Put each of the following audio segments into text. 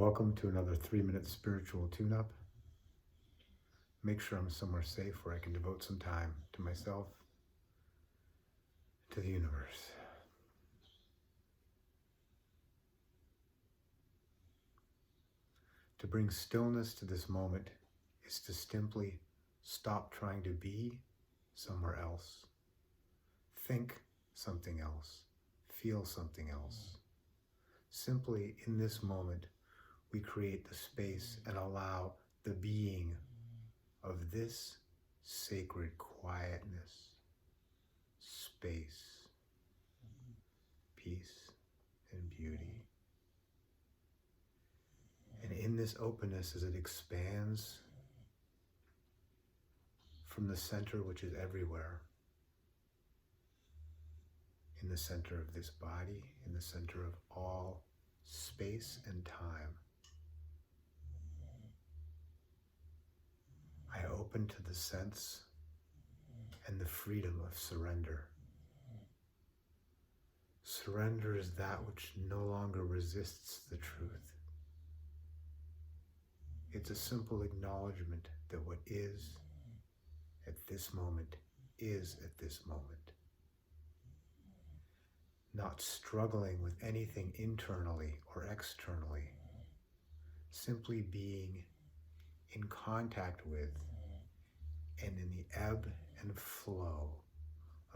Welcome to another 3-minute spiritual tune-up. Make sure I'm somewhere safe where I can devote some time to myself, to the universe. To bring stillness to this moment is to simply stop trying to be somewhere else, think something else, feel something else. Simply in this moment, we create the space and allow the being of this sacred quietness, space, peace, and beauty. And in this openness, as it expands from the center, which is everywhere, in the center of this body, in the center of all space and time, I open to the sense and the freedom of surrender. Surrender is that which no longer resists the truth. It's a simple acknowledgement that what is at this moment is at this moment. Not struggling with anything internally or externally, simply being in contact with and in the ebb and flow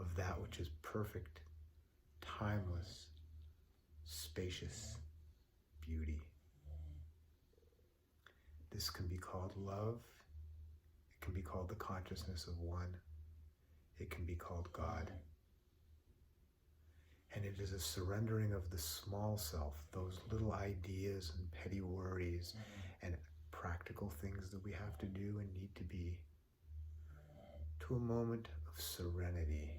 of that which is perfect, timeless, spacious beauty. This can be called love. It can be called the consciousness of one. It can be called God. And it is a surrendering of the small self, those little ideas and petty worries and practical things that we have to do and need to be, to a moment of serenity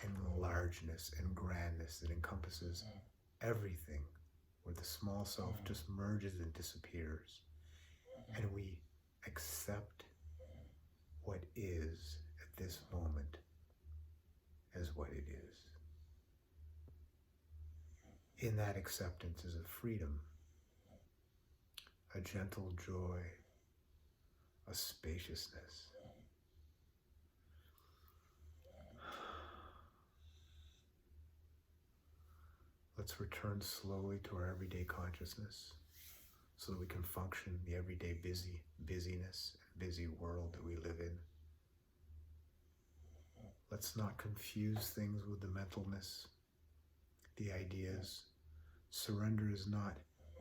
and largeness and grandness that encompasses everything, where the small self just merges and disappears, and we accept what is at this moment as what it is. In that acceptance is a freedom, a gentle joy, a spaciousness. Let's return slowly to our everyday consciousness so that we can function in the everyday busyness and busy world that we live in. Let's not confuse things with the mentalness, the ideas. Surrender is not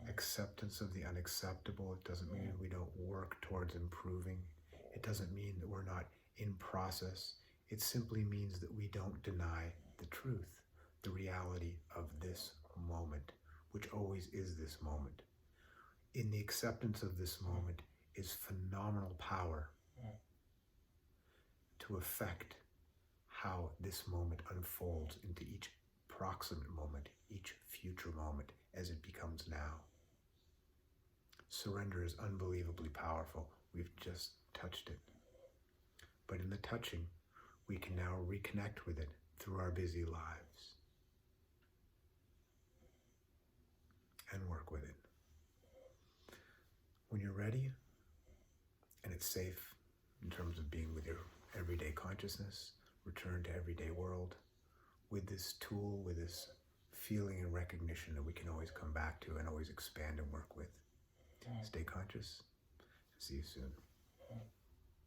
acceptance of the unacceptable. It doesn't mean we don't work towards improving. It doesn't mean that we're not in process. It simply means that we don't deny the truth, the reality of this moment, which always is this moment. In the acceptance of this moment is phenomenal power to affect how this moment unfolds into each proximate moment, each future moment as it becomes now. Surrender is unbelievably powerful. We've just touched it. But in the touching, we can now reconnect with it through our busy lives and work with it. When you're ready, and it's safe in terms of being with your everyday consciousness, return to everyday world with this tool, with this feeling and recognition that we can always come back to and always expand and work with. Stay conscious. See you soon.